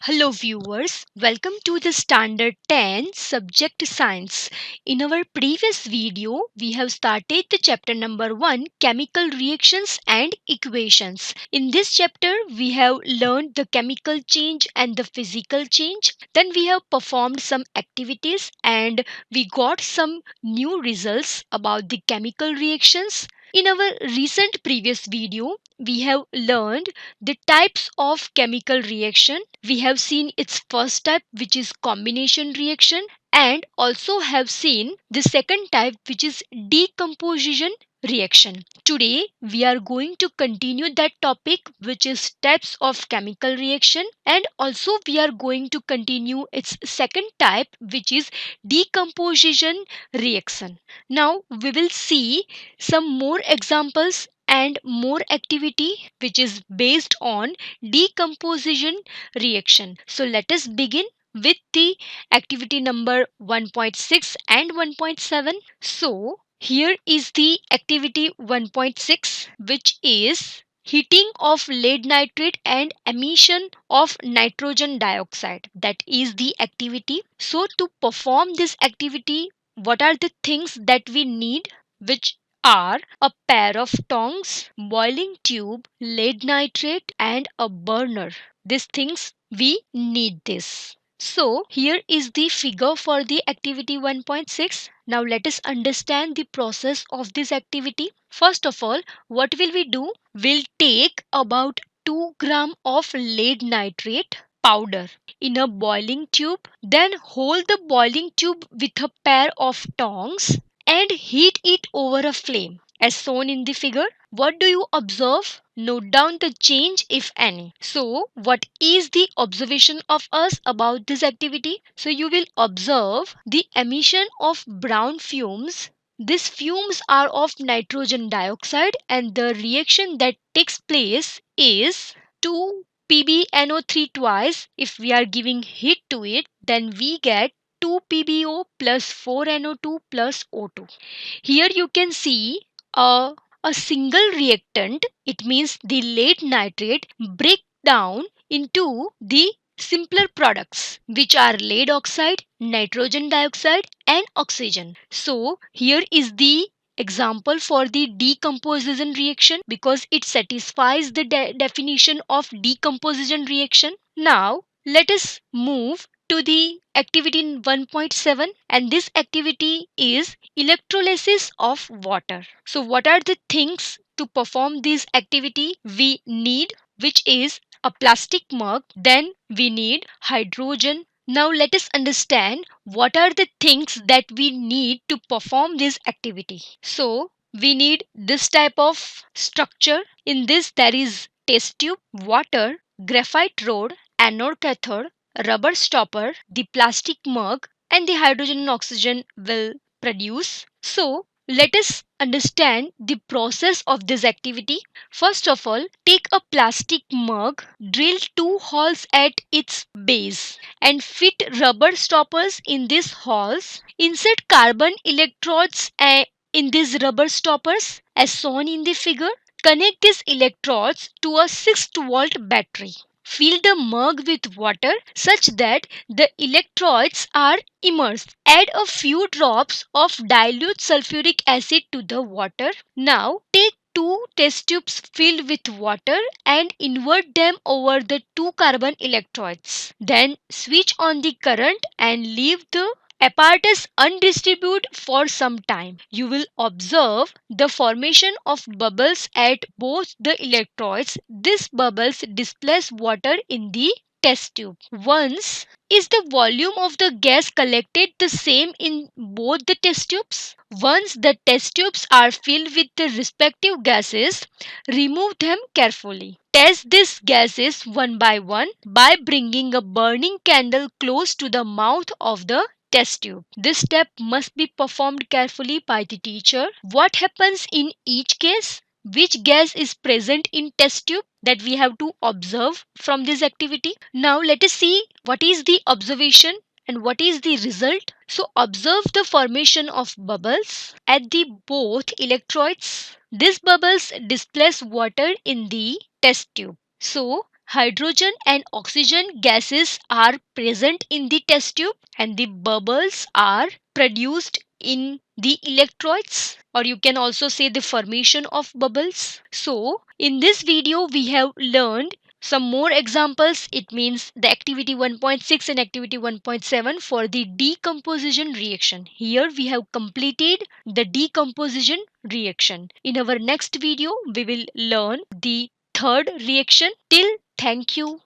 Hello viewers, welcome to the Standard 10 Subject Science. In our previous video, we have started the chapter number 1 Chemical Reactions and Equations. In this chapter, we have learned the chemical change and the physical change. Then we have performed some activities and we got some new results about the chemical reactions. In our recent previous video, we have learned the types of chemical reaction. We have seen its first type, which is combination reaction, and also have seen the second type, which is decomposition reaction. Today we are going to continue that topic, which is types of chemical reaction, and also we are going to continue its second type, which is decomposition reaction. Now we will see some more examples and more activity which is based on decomposition reaction. So let us begin with the activity number 1.6 and 1.7. So here is the activity 1.6, which is heating of lead nitrate and emission of nitrogen dioxide. That is the activity. So to perform this activity, what are the things that we need, which are a pair of tongs, boiling tube, lead nitrate, and a burner. These things we need this. So here is the figure for the activity 1.6. Now let us understand the process of this activity. First of all, what will we do? We'll take about 2 gram of lead nitrate powder in a boiling tube, then hold the boiling tube with a pair of tongs and heat it over a flame as shown in the figure. What do you observe? Note down the change if any. So what is the observation of us about this activity? So you will observe the emission of brown fumes. These fumes are of nitrogen dioxide, and the reaction that takes place is 2 PbNO3 twice. If we are giving heat to it, then we get 2 PbO plus 4NO2 plus O2. Here you can see a single reactant, it means the lead nitrate, break down into the simpler products, which are lead oxide, nitrogen dioxide, and oxygen. So here is the example for the decomposition reaction because it satisfies the definition of decomposition reaction. Now let us move to the activity 1.7, and this activity is electrolysis of water. So what are the things to perform this activity we need, which is a plastic mug, then we need hydrogen. Now let us understand what are the things that we need to perform this activity. So we need this type of structure. In this there is test tube, water, graphite rod, anode cathode, rubber stopper, the plastic mug, and the hydrogen and oxygen will produce. So let us understand the process of this activity. First of all, take a plastic mug, drill 2 holes at its base, and fit rubber stoppers in these holes. Insert carbon electrodes in these rubber stoppers as shown in the figure. Connect these electrodes to a 6-volt battery. Fill the mug with water such that the electrodes are immersed. Add a few drops of dilute sulfuric acid to the water. Now take 2 test tubes filled with water and invert them over the 2 carbon electrodes. Then switch on the current and leave the apparatus undistributed for some time. You will observe the formation of bubbles at both the electrodes. These bubbles displace water in the test tube. Once is the volume of the gas collected the same in both the test tubes? Once the test tubes are filled with the respective gases, remove them carefully. Test these gases one by bringing a burning candle close to the mouth of the test tube. This step must be performed carefully by the teacher. What happens in each case? Which gas is present in test tube, that we have to observe from this activity. Now let us see what is the observation and what is the result. So observe the formation of bubbles at the both electrodes. These bubbles displace water in the test tube. So Hydrogen and oxygen gases are present in the test tube and the bubbles are produced in the electrodes, or you can also say the formation of bubbles. So in this video we have learned some more examples. It means the activity 1.6 and activity 1.7 for the decomposition reaction. Here we have completed the decomposition reaction. In our next video we will learn the third reaction. Till thank you.